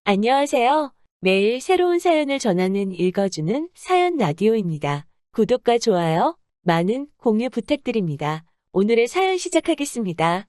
안녕하세요. 매일 새로운 사연을 전하는 읽어주는 사연 라디오입니다. 구독과 좋아요, 많은 공유 부탁드립니다. 오늘의 사연 시작하겠습니다.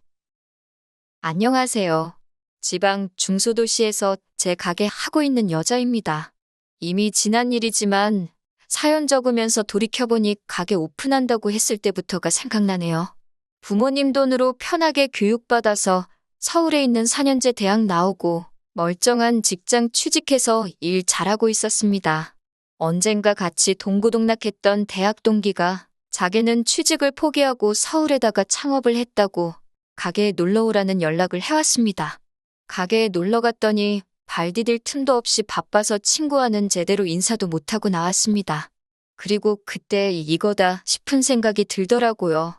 안녕하세요. 지방 중소도시에서 제 가게 하고 있는 여자입니다. 이미 지난 일이지만 사연 적으면서 돌이켜보니 가게 오픈한다고 했을 때부터가 생각나네요. 부모님 돈으로 편하게 교육받아서 서울에 있는 4년제 대학 나오고 멀쩡한 직장 취직해서 일 잘하고 있었습니다. 언젠가 같이 동고동락했던 대학 동기가 자기는 취직을 포기하고 서울에다가 창업을 했다고 가게에 놀러 오라는 연락을 해왔습니다. 가게에 놀러 갔더니 발 디딜 틈도 없이 바빠서 친구와는 제대로 인사도 못하고 나왔습니다. 그리고 그때 이거다 싶은 생각이 들더라고요.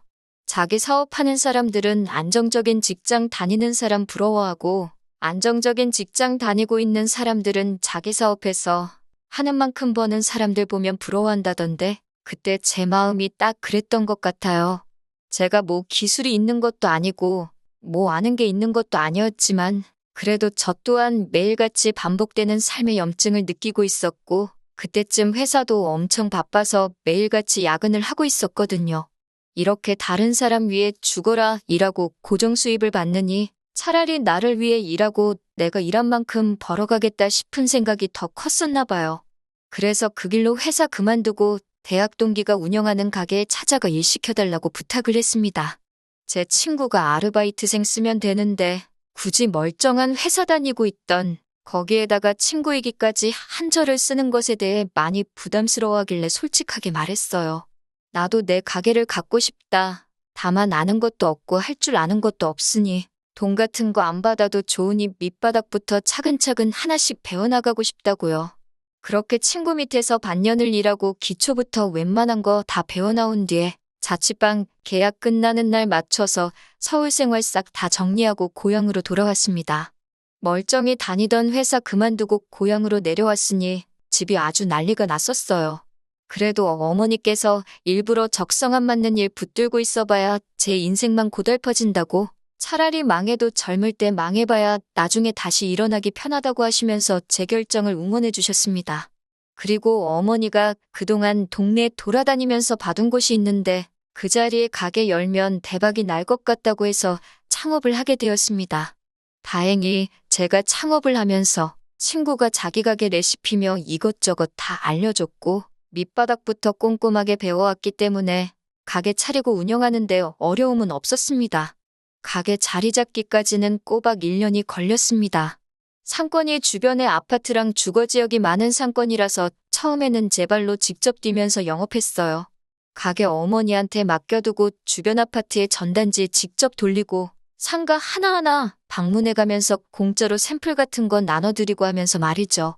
자기 사업하는 사람들은 안정적인 직장 다니는 사람 부러워하고 안정적인 직장 다니고 있는 사람들은 자기 사업해서 하는 만큼 버는 사람들 보면 부러워한다던데 그때 제 마음이 딱 그랬던 것 같아요. 제가 뭐 기술이 있는 것도 아니고 뭐 아는 게 있는 것도 아니었지만 그래도 저 또한 매일같이 반복되는 삶의 염증을 느끼고 있었고 그때쯤 회사도 엄청 바빠서 매일같이 야근을 하고 있었거든요. 이렇게 다른 사람 위해 죽어라 일하고 고정 수입을 받느니 차라리 나를 위해 일하고 내가 일한 만큼 벌어가겠다 싶은 생각이 더 컸었나 봐요. 그래서 그 길로 회사 그만두고 대학 동기가 운영하는 가게에 찾아가 일 시켜달라고 부탁을 했습니다. 제 친구가 아르바이트생 쓰면 되는데 굳이 멀쩡한 회사 다니고 있던 거기에다가 친구이기까지 한절을 쓰는 것에 대해 많이 부담스러워하길래 솔직하게 말했어요. 나도 내 가게를 갖고 싶다. 다만 아는 것도 없고 할 줄 아는 것도 없으니 돈 같은 거 안 받아도 좋으니 밑바닥부터 차근차근 하나씩 배워나가고 싶다고요. 그렇게 친구 밑에서 반년을 일하고 기초부터 웬만한 거 다 배워나온 뒤에 자취방 계약 끝나는 날 맞춰서 서울 생활 싹 다 정리하고 고향으로 돌아왔습니다. 멀쩡히 다니던 회사 그만두고 고향으로 내려왔으니 집이 아주 난리가 났었어요. 그래도 어머니께서 일부러 적성 안 맞는 일 붙들고 있어봐야 제 인생만 고달퍼진다고 차라리 망해도 젊을 때 망해봐야 나중에 다시 일어나기 편하다고 하시면서 제 결정을 응원해 주셨습니다. 그리고 어머니가 그동안 동네에 돌아다니면서 봐둔 곳이 있는데 그 자리에 가게 열면 대박이 날 것 같다고 해서 창업을 하게 되었습니다. 다행히 제가 창업을 하면서 친구가 자기 가게 레시피며 이것저것 다 알려줬고 밑바닥부터 꼼꼼하게 배워왔기 때문에 가게 차리고 운영하는데 어려움은 없었습니다. 가게 자리 잡기까지는 꼬박 1년이 걸렸습니다. 상권이 주변에 아파트랑 주거지역이 많은 상권이라서 처음에는 제 발로 직접 뛰면서 영업했어요. 가게 어머니한테 맡겨두고 주변 아파트의 전단지에 직접 돌리고 상가 하나하나 방문해가면서 공짜로 샘플 같은 건 나눠드리고 하면서 말이죠.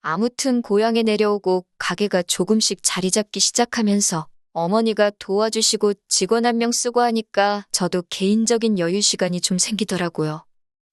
아무튼 고향에 내려오고 가게가 조금씩 자리 잡기 시작하면서 어머니가 도와주시고 직원 한 명 쓰고 하니까 저도 개인적인 여유 시간이 좀 생기더라고요.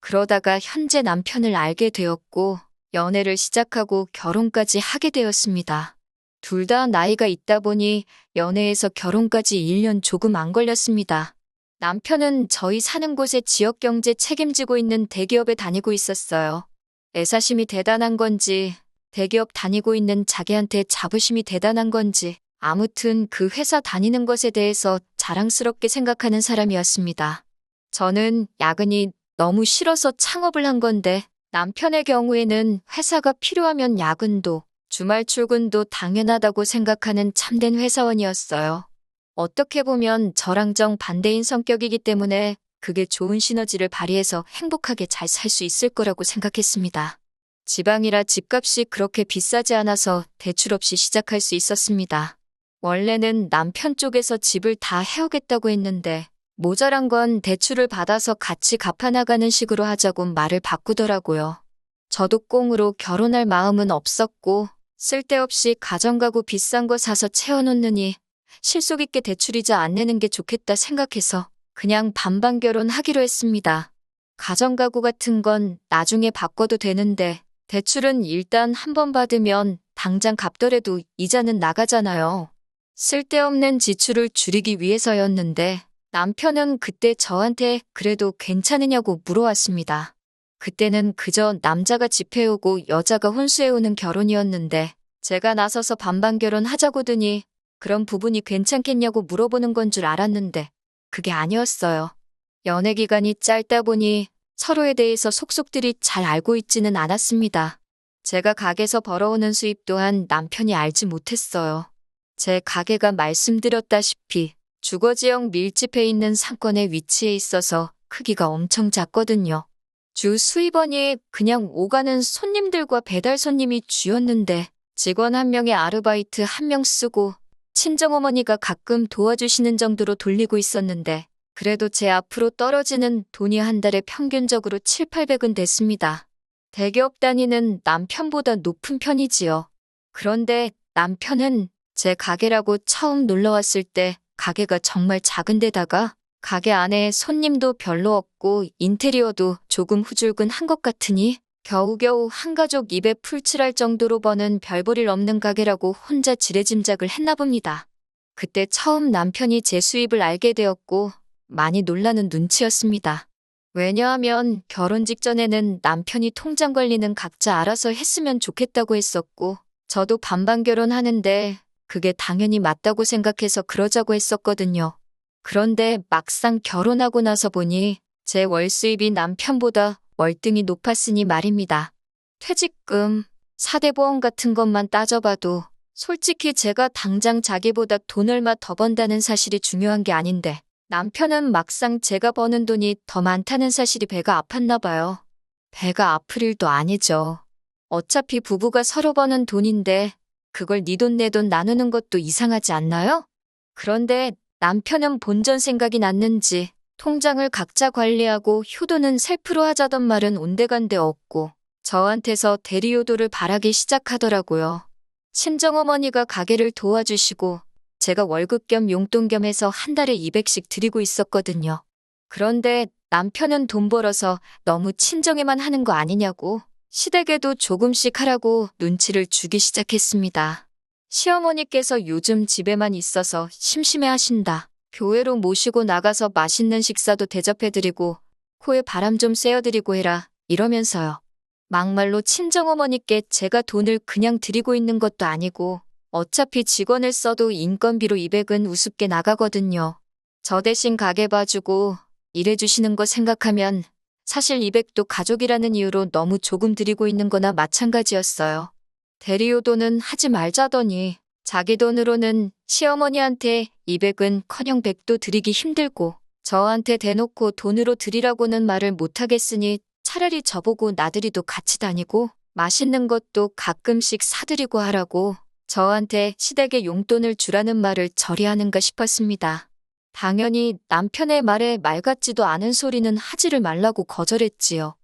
그러다가 현재 남편을 알게 되었고 연애를 시작하고 결혼까지 하게 되었습니다. 둘 다 나이가 있다 보니 연애에서 결혼까지 1년 조금 안 걸렸습니다. 남편은 저희 사는 곳의 지역경제 책임지고 있는 대기업에 다니고 있었어요. 애사심이 대단한 건지 대기업 다니고 있는 자기한테 자부심이 대단한 건지 아무튼 그 회사 다니는 것에 대해서 자랑스럽게 생각하는 사람이었습니다. 저는 야근이 너무 싫어서 창업을 한 건데 남편의 경우에는 회사가 필요하면 야근도 주말 출근도 당연하다고 생각하는 참된 회사원이었어요. 어떻게 보면 저랑 정반대인 성격이기 때문에 그게 좋은 시너지를 발휘해서 행복하게 잘 살 수 있을 거라고 생각했습니다. 지방이라 집값이 그렇게 비싸지 않아서 대출 없이 시작할 수 있었습니다. 원래는 남편 쪽에서 집을 다 해오겠다고 했는데 모자란 건 대출을 받아서 같이 갚아나가는 식으로 하자고 말을 바꾸더라고요. 저도 꽁으로 결혼할 마음은 없었고 쓸데없이 가정가구 비싼 거 사서 채워놓느니 실속 있게 대출이자 안 내는 게 좋겠다 생각해서 그냥 반반 결혼하기로 했습니다. 가정가구 같은 건 나중에 바꿔도 되는데 대출은 일단 한 번 받으면 당장 갚더라도 이자는 나가잖아요. 쓸데없는 지출을 줄이기 위해서였는데 남편은 그때 저한테 그래도 괜찮으냐고 물어왔습니다. 그때는 그저 남자가 집해오고 여자가 혼수해오는 결혼이었는데 제가 나서서 반반 결혼하자고 드니 그런 부분이 괜찮겠냐고 물어보는 건 줄 알았는데 그게 아니었어요. 연애 기간이 짧다 보니 서로에 대해서 속속들이 잘 알고 있지는 않았습니다. 제가 가게에서 벌어오는 수입 또한 남편이 알지 못했어요. 제 가게가 말씀드렸다시피 주거지역 밀집해 있는 상권에 위치해 있어서 크기가 엄청 작거든요. 주 수입원이 그냥 오가는 손님들과 배달 손님이 주였는데 직원 한 명에 아르바이트 한 명 쓰고 친정어머니가 가끔 도와주시는 정도로 돌리고 있었는데 그래도 제 앞으로 떨어지는 돈이 한 달에 평균적으로 7, 800은 됐습니다. 대기업 단위는 남편보다 높은 편이지요. 그런데 남편은 제 가게라고 처음 놀러 왔을 때 가게가 정말 작은 데다가 가게 안에 손님도 별로 없고 인테리어도 조금 후줄근한 것 같으니 겨우겨우 한 가족 입에 풀칠할 정도로 버는 별볼일 없는 가게라고 혼자 지레짐작을 했나 봅니다. 그때 처음 남편이 제 수입을 알게 되었고 많이 놀라는 눈치였습니다. 왜냐하면 결혼 직전에는 남편이 통장 관리는 각자 알아서 했으면 좋겠다고 했었고 저도 반반 결혼하는데 그게 당연히 맞다고 생각해서 그러자고 했었거든요. 그런데 막상 결혼하고 나서 보니 제 월 수입이 남편보다 월등히 높았으니 말입니다. 퇴직금, 사대보험 같은 것만 따져봐도 솔직히 제가 당장 자기보다 돈 얼마 더 번다는 사실이 중요한 게 아닌데 남편은 막상 제가 버는 돈이 더 많다는 사실이 배가 아팠나 봐요. 배가 아플 일도 아니죠. 어차피 부부가 서로 버는 돈인데 그걸 네 돈 내 돈 나누는 것도 이상하지 않나요? 그런데 남편은 본전 생각이 났는지 통장을 각자 관리하고 효도는 셀프로 하자던 말은 온데간데 없고 저한테서 대리효도를 바라기 시작하더라고요. 친정어머니가 가게를 도와주시고 제가 월급 겸 용돈 겸 해서 한 달에 200씩 드리고 있었거든요. 그런데 남편은 돈 벌어서 너무 친정에만 하는 거 아니냐고 시댁에도 조금씩 하라고 눈치를 주기 시작했습니다. 시어머니께서 요즘 집에만 있어서 심심해 하신다. 교회로 모시고 나가서 맛있는 식사도 대접해드리고 코에 바람 좀 쐬어드리고 해라 이러면서요. 막말로 친정어머니께 제가 돈을 그냥 드리고 있는 것도 아니고 어차피 직원을 써도 인건비로 200은 우습게 나가거든요. 저 대신 가게 봐주고 일해주시는 거 생각하면 사실 200도 가족이라는 이유로 너무 조금 드리고 있는 거나 마찬가지였어요. 대리효도는 하지 말자더니 자기 돈으로는 시어머니한테 200은 커녕 100도 드리기 힘들고 저한테 대놓고 돈으로 드리라고는 말을 못하겠으니 차라리 저보고 나들이도 같이 다니고 맛있는 것도 가끔씩 사드리고 하라고 저한테 시댁에 용돈을 주라는 말을 저리하는가 싶었습니다. 당연히 남편의 말에 말 같지도 않은 소리는 하지를 말라고 거절했지요.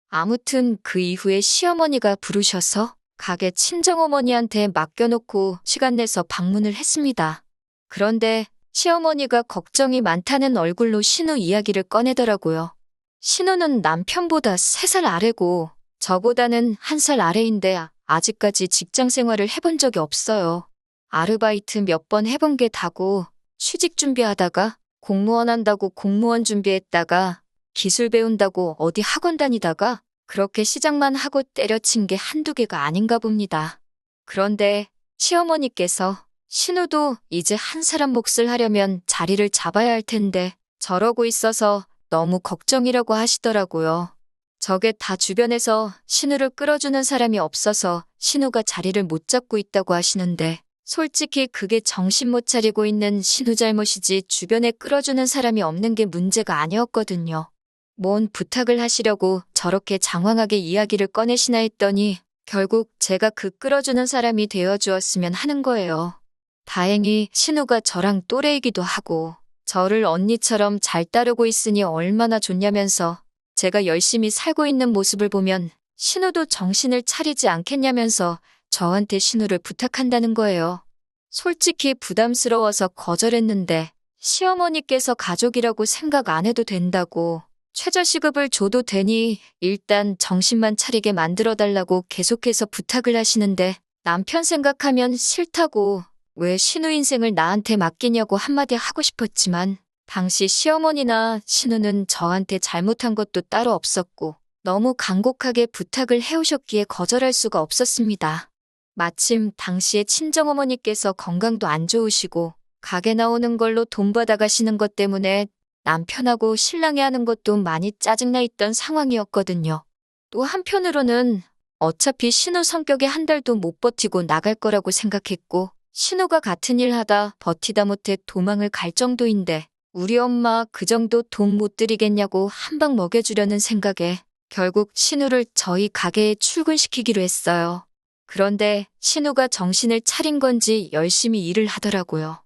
아무튼 그 이후에 시어머니가 부르셔서 가게 친정어머니한테 맡겨놓고 시간 내서 방문을 했습니다. 그런데 시어머니가 걱정이 많다는 얼굴로 신우 이야기를 꺼내더라고요. 신우는 남편보다 3살 아래고 저보다는 1살 아래인데 아직까지 직장 생활을 해본 적이 없어요. 아르바이트 몇 번 해본 게 다고 취직 준비하다가 공무원 한다고 공무원 준비했다가 기술 배운다고 어디 학원 다니다가 그렇게 시작만 하고 때려친 게 한두 개가 아닌가 봅니다. 그런데 시어머니께서 신우도 이제 한 사람 몫을 하려면 자리를 잡아야 할 텐데 저러고 있어서 너무 걱정이라고 하시더라고요. 저게 다 주변에서 신우를 끌어주는 사람이 없어서 신우가 자리를 못 잡고 있다고 하시는데 솔직히 그게 정신 못 차리고 있는 신우 잘못이지 주변에 끌어주는 사람이 없는 게 문제가 아니었거든요. 뭔 부탁을 하시려고 저렇게 장황하게 이야기를 꺼내시나 했더니 결국 제가 그 끌어주는 사람이 되어주었으면 하는 거예요. 다행히 신우가 저랑 또래이기도 하고 저를 언니처럼 잘 따르고 있으니 얼마나 좋냐면서 제가 열심히 살고 있는 모습을 보면 신우도 정신을 차리지 않겠냐면서 저한테 신우를 부탁한다는 거예요. 솔직히 부담스러워서 거절했는데 시어머니께서 가족이라고 생각 안 해도 된다고 최저시급을 줘도 되니 일단 정신만 차리게 만들어달라고 계속해서 부탁을 하시는데 남편 생각하면 싫다고 왜 신우 인생을 나한테 맡기냐고 한마디 하고 싶었지만 당시 시어머니나 신우는 저한테 잘못한 것도 따로 없었고 너무 간곡하게 부탁을 해오셨기에 거절할 수가 없었습니다. 마침 당시에 친정어머니께서 건강도 안 좋으시고 가게 나오는 걸로 돈 받아가시는 것 때문에 남편하고 신랑이 하는 것도 많이 짜증나 있던 상황이었거든요. 또 한편으로는 어차피 신우 성격에 한 달도 못 버티고 나갈 거라고 생각했고 신우가 같은 일 하다 버티다 못해 도망을 갈 정도인데 우리 엄마 그 정도 돈 못 드리겠냐고 한 방 먹여주려는 생각에 결국 신우를 저희 가게에 출근시키기로 했어요. 그런데 신우가 정신을 차린 건지 열심히 일을 하더라고요.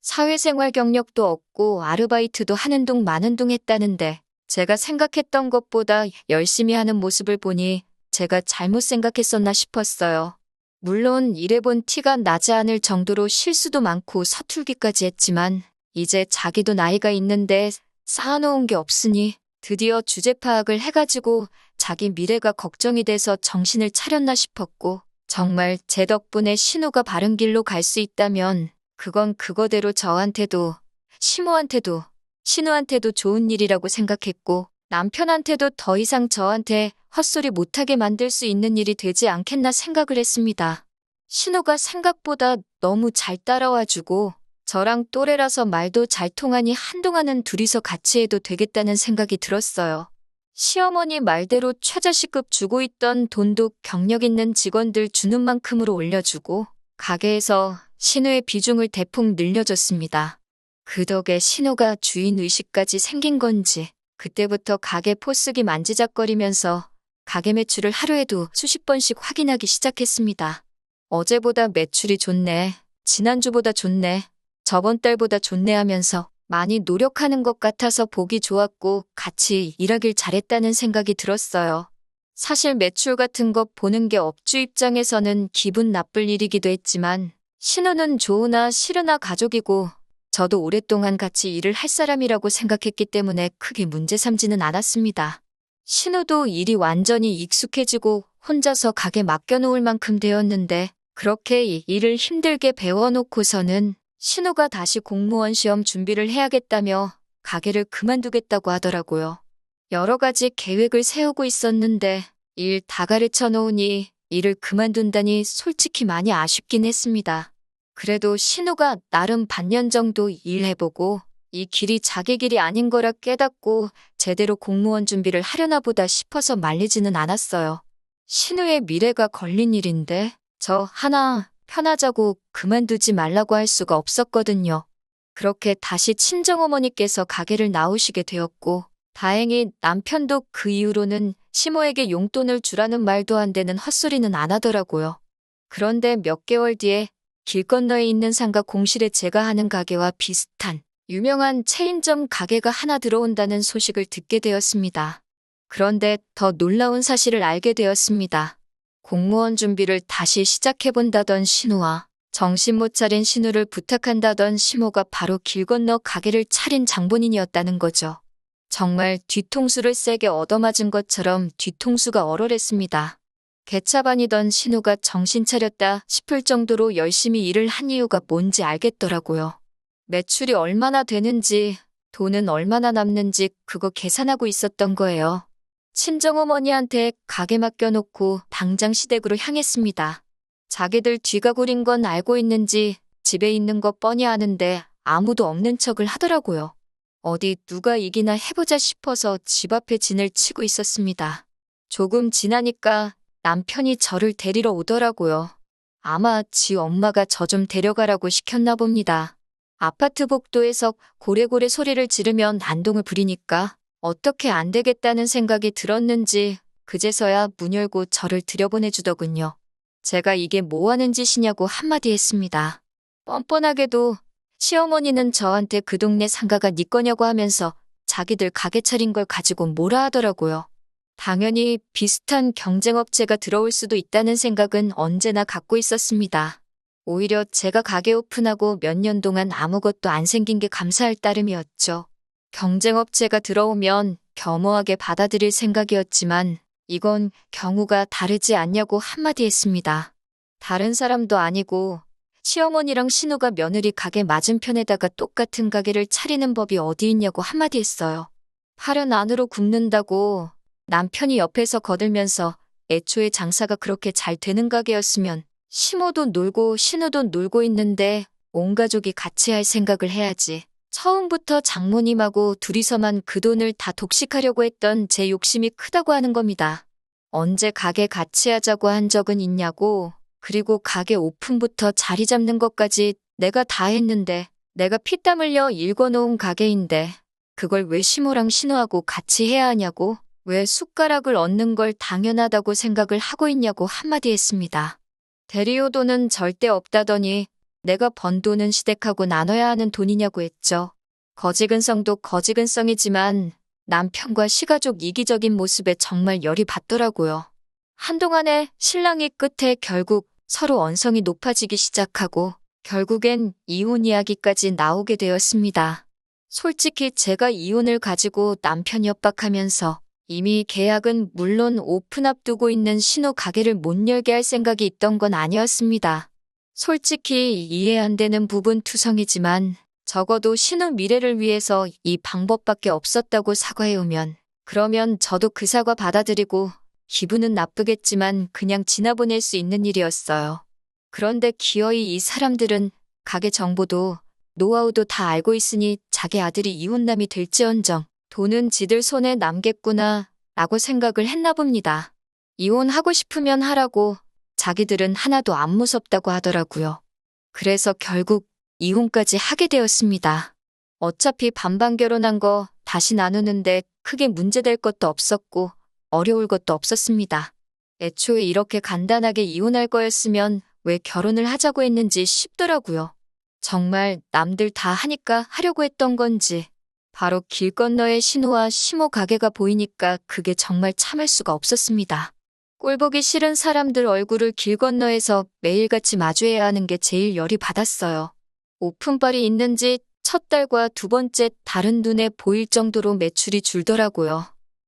사회생활 경력도 없고 아르바이트도 하는 둥 마는 둥 했다는데 제가 생각했던 것보다 열심히 하는 모습을 보니 제가 잘못 생각했었나 싶었어요. 물론 일해본 티가 나지 않을 정도로 실수도 많고 서툴기까지 했지만 이제 자기도 나이가 있는데 쌓아놓은 게 없으니 드디어 주제 파악을 해가지고 자기 미래가 걱정이 돼서 정신을 차렸나 싶었고 정말 제 덕분에 신우가 바른 길로 갈 수 있다면 그건 그거대로 저한테도 시모한테도 신우한테도 좋은 일이라고 생각했고 남편한테도 더 이상 저한테 헛소리 못하게 만들 수 있는 일이 되지 않겠나 생각을 했습니다. 신우가 생각보다 너무 잘 따라와주고 저랑 또래라서 말도 잘 통하니 한동안은 둘이서 같이 해도 되겠다는 생각이 들었어요. 시어머니 말대로 최저시급 주고 있던 돈도 경력 있는 직원들 주는 만큼으로 올려주고 가게에서 신우의 비중을 대폭 늘려줬습니다. 그 덕에 신우가 주인의식까지 생긴 건지 그때부터 가게 포스기 만지작거리면서 가게 매출을 하루에도 수십 번씩 확인하기 시작했습니다. 어제보다 매출이 좋네, 지난주보다 좋네, 저번 달보다 좋네 하면서 많이 노력하는 것 같아서 보기 좋았고 같이 일하길 잘했다는 생각이 들었어요. 사실 매출 같은 거 보는 게 업주 입장에서는 기분 나쁠 일이기도 했지만 신우는 좋으나 싫으나 가족이고 저도 오랫동안 같이 일을 할 사람이라고 생각했기 때문에 크게 문제 삼지는 않았습니다. 신우도 일이 완전히 익숙해지고 혼자서 가게 맡겨놓을 만큼 되었는데 그렇게 일을 힘들게 배워놓고서는 신우가 다시 공무원 시험 준비를 해야겠다며 가게를 그만두겠다고 하더라고요. 여러 가지 계획을 세우고 있었는데 일 다 가르쳐 놓으니 일을 그만둔다니 솔직히 많이 아쉽긴 했습니다. 그래도 신우가 나름 반년 정도 일해보고 이 길이 자기 길이 아닌 거라 깨닫고 제대로 공무원 준비를 하려나 보다 싶어서 말리지는 않았어요. 신우의 미래가 걸린 일인데 저 하나 편하자고 그만두지 말라고 할 수가 없었거든요. 그렇게 다시 친정어머니께서 가게를 나오시게 되었고 다행히 남편도 그 이후로는 시모에게 용돈을 주라는 말도 안 되는 헛소리는 안 하더라고요. 그런데 몇 개월 뒤에 길 건너에 있는 상가 공실에 제가 하는 가게와 비슷한 유명한 체인점 가게가 하나 들어온다는 소식을 듣게 되었습니다. 그런데 더 놀라운 사실을 알게 되었습니다. 공무원 준비를 다시 시작해본다던 신우와 정신 못 차린 신우를 부탁한다던 시모가 바로 길 건너 가게를 차린 장본인이었다는 거죠. 정말 뒤통수를 세게 얻어맞은 것처럼 뒤통수가 얼얼했습니다. 개차반이던 신우가 정신 차렸다 싶을 정도로 열심히 일을 한 이유가 뭔지 알겠더라고요. 매출이 얼마나 되는지, 돈은 얼마나 남는지 그거 계산하고 있었던 거예요. 친정어머니한테 가게 맡겨놓고 당장 시댁으로 향했습니다. 자기들 뒤가 구린 건 알고 있는지 집에 있는 거 뻔히 아는데 아무도 없는 척을 하더라고요. 어디 누가 이기나 해보자 싶어서 집 앞에 진을 치고 있었습니다. 조금 지나니까 남편이 저를 데리러 오더라고요. 아마 지 엄마가 저 좀 데려가라고 시켰나 봅니다. 아파트 복도에서 고래고래 소리를 지르며 난동을 부리니까 어떻게 안 되겠다는 생각이 들었는지 그제서야 문 열고 저를 들여보내주더군요. 제가 이게 뭐 하는 짓이냐고 한마디 했습니다. 뻔뻔하게도 시어머니는 저한테 그 동네 상가가 네 거냐고 하면서 자기들 가게 차린 걸 가지고 뭐라 하더라고요. 당연히 비슷한 경쟁업체가 들어올 수도 있다는 생각은 언제나 갖고 있었습니다. 오히려 제가 가게 오픈하고 몇 년 동안 아무것도 안 생긴 게 감사할 따름이었죠. 경쟁업체가 들어오면 겸허하게 받아들일 생각이었지만 이건 경우가 다르지 않냐고 한마디 했습니다. 다른 사람도 아니고 시어머니랑 신우가 며느리 가게 맞은편에다가 똑같은 가게를 차리는 법이 어디 있냐고 한마디 했어요. 팔은 안으로 굽는다고 남편이 옆에서 거들면서 애초에 장사가 그렇게 잘 되는 가게였으면 시모도 놀고 신우도 놀고 있는데 온 가족이 같이 할 생각을 해야지. 처음부터 장모님하고 둘이서만 그 돈을 다 독식하려고 했던 제 욕심이 크다고 하는 겁니다. 언제 가게 같이 하자고 한 적은 있냐고. 그리고 가게 오픈부터 자리 잡는 것까지 내가 다 했는데 내가 피땀 흘려 일궈놓은 가게인데 그걸 왜 시모랑 신우하고 같이 해야 하냐고. 왜 숟가락을 얹는 걸 당연하다고 생각을 하고 있냐고 한마디 했습니다. 대리효도는 절대 없다더니 내가 번 돈은 시댁하고 나눠야 하는 돈이냐고 했죠. 거지근성도 거지근성이지만 남편과 시가족 이기적인 모습에 정말 열이 받더라고요. 한동안에 신랑이 끝에 결국 서로 언성이 높아지기 시작하고 결국엔 이혼 이야기까지 나오게 되었습니다. 솔직히 제가 이혼을 가지고 남편 협박하면서 이미 계약은 물론 오픈 앞두고 있는 신우 가게를 못 열게 할 생각이 있던 건 아니었습니다. 솔직히 이해 안 되는 부분 투성이지만 적어도 신우 미래를 위해서 이 방법밖에 없었다고 사과해오면 그러면 저도 그 사과 받아들이고 기분은 나쁘겠지만 그냥 지나보낼 수 있는 일이었어요. 그런데 기어이 이 사람들은 가게 정보도 노하우도 다 알고 있으니 자기 아들이 이혼남이 될지언정 돈은 지들 손에 남겠구나 라고 생각을 했나 봅니다. 이혼하고 싶으면 하라고 자기들은 하나도 안 무섭다고 하더라고요. 그래서 결국 이혼까지 하게 되었습니다. 어차피 반반 결혼한 거 다시 나누는데 크게 문제될 것도 없었고 어려울 것도 없었습니다. 애초에 이렇게 간단하게 이혼할 거였으면 왜 결혼을 하자고 했는지 싶더라고요. 정말 남들 다 하니까 하려고 했던 건지 바로 길 건너에 신우와 시모 가게가 보이니까 그게 정말 참을 수가 없었습니다. 꼴보기 싫은 사람들 얼굴을 길 건너에서 매일같이 마주해야 하는 게 제일 열이 받았어요. 오픈빨이 있는지 첫 달과 두 번째 달은 눈에 보일 정도로 매출이 줄더라고요.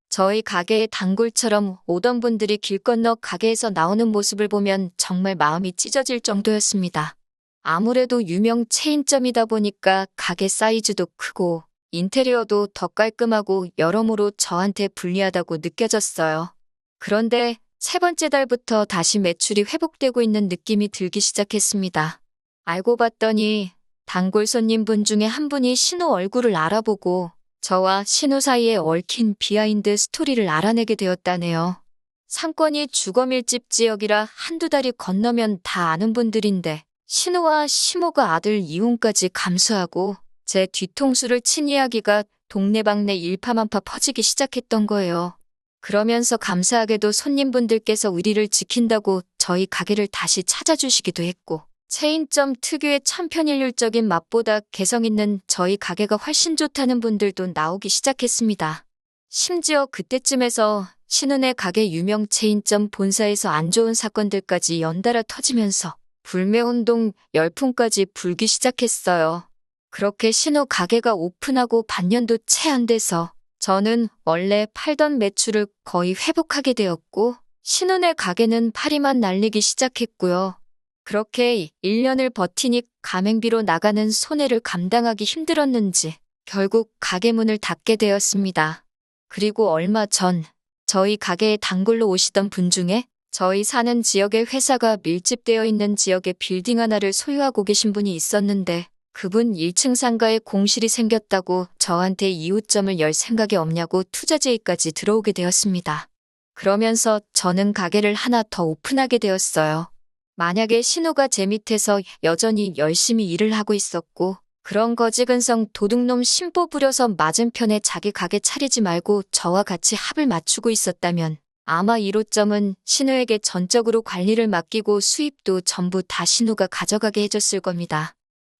저희 가게의 단골처럼 오던 분들이 길 건너 가게에서 나오는 모습을 보면 정말 마음이 찢어질 정도였습니다. 아무래도 유명 체인점이다 보니까 가게 사이즈도 크고 인테리어도 더 깔끔하고 여러모로 저한테 불리하다고 느껴졌어요. 그런데 세 번째 달부터 다시 매출이 회복되고 있는 느낌이 들기 시작했습니다. 알고 봤더니 단골 손님분 중에 한 분이 신우 얼굴을 알아보고 저와 신우 사이에 얽힌 비하인드 스토리를 알아내게 되었다네요. 상권이 주거밀집 지역이라 한두 달이 건너면 다 아는 분들인데 신우와 시모가 아들 이혼까지 감수하고 제 뒤통수를 친 이야기가 동네방네 일파만파 퍼지기 시작했던 거예요. 그러면서 감사하게도 손님분들께서 의리를 지킨다고 저희 가게를 다시 찾아주시기도 했고 체인점 특유의 천편일률적인 맛보다 개성 있는 저희 가게가 훨씬 좋다는 분들도 나오기 시작했습니다. 심지어 그때쯤에서 신은의 가게 유명 체인점 본사에서 안 좋은 사건들까지 연달아 터지면서 불매운동 열풍까지 불기 시작했어요. 그렇게 신우 가게가 오픈하고 반년도 채 안 돼서 저는 원래 팔던 매출을 거의 회복하게 되었고 신은의 가게는 파리만 날리기 시작했고요. 그렇게 1년을 버티니 가맹비로 나가는 손해를 감당하기 힘들었는지 결국 가게 문을 닫게 되었습니다. 그리고 얼마 전 저희 가게에 단골로 오시던 분 중에 저희 사는 지역에 회사가 밀집되어 있는 지역에 빌딩 하나를 소유하고 계신 분이 있었는데 그분 1층 상가에 공실이 생겼다고 저한테 이웃점을 열 생각이 없냐고 투자 제의까지 들어오게 되었습니다. 그러면서 저는 가게를 하나 더 오픈하게 되었어요. 만약에 신우가 제 밑에서 여전히 열심히 일을 하고 있었고 그런 거지근성 도둑놈 심보 부려서 맞은편에 자기 가게 차리지 말고 저와 같이 합을 맞추고 있었다면 아마 1호점은 신우에게 전적으로 관리를 맡기고 수입도 전부 다 신우가 가져가게 해줬을 겁니다.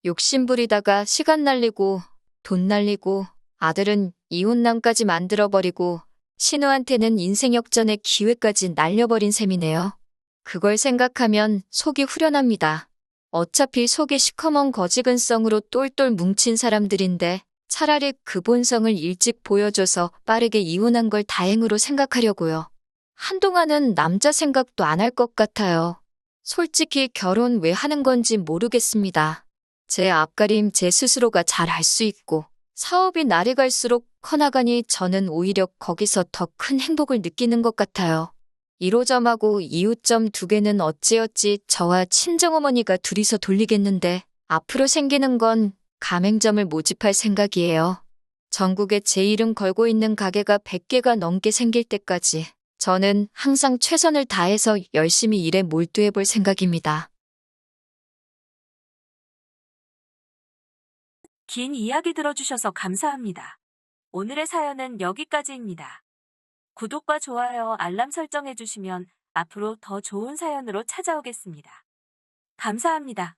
욕심부리다가 시간 날리고 돈 날리고 아들은 이혼남까지 만들어버리고 신우한테는 인생 역전의 기회까지 날려버린 셈이네요. 그걸 생각하면 속이 후련합니다. 어차피 속이 시커먼 거지근성으로 똘똘 뭉친 사람들인데 차라리 그 본성을 일찍 보여줘서 빠르게 이혼한 걸 다행으로 생각하려고요. 한동안은 남자 생각도 안 할 것 같아요. 솔직히 결혼 왜 하는 건지 모르겠습니다. 제 앞가림 제 스스로가 잘 알 수 있고 사업이 날이 갈수록 커나가니 저는 오히려 거기서 더 큰 행복을 느끼는 것 같아요. 1호점하고 2호점 두 개는 어찌어찌 저와 친정어머니가 둘이서 돌리겠는데 앞으로 생기는 건 가맹점을 모집할 생각이에요. 전국에 제 이름 걸고 있는 가게가 100개가 넘게 생길 때까지 저는 항상 최선을 다해서 열심히 일에 몰두해 볼 생각입니다. 긴 이야기 들어주셔서 감사합니다. 오늘의 사연은 여기까지입니다. 구독과 좋아요, 알람 설정해주시면 앞으로 더 좋은 사연으로 찾아오겠습니다. 감사합니다.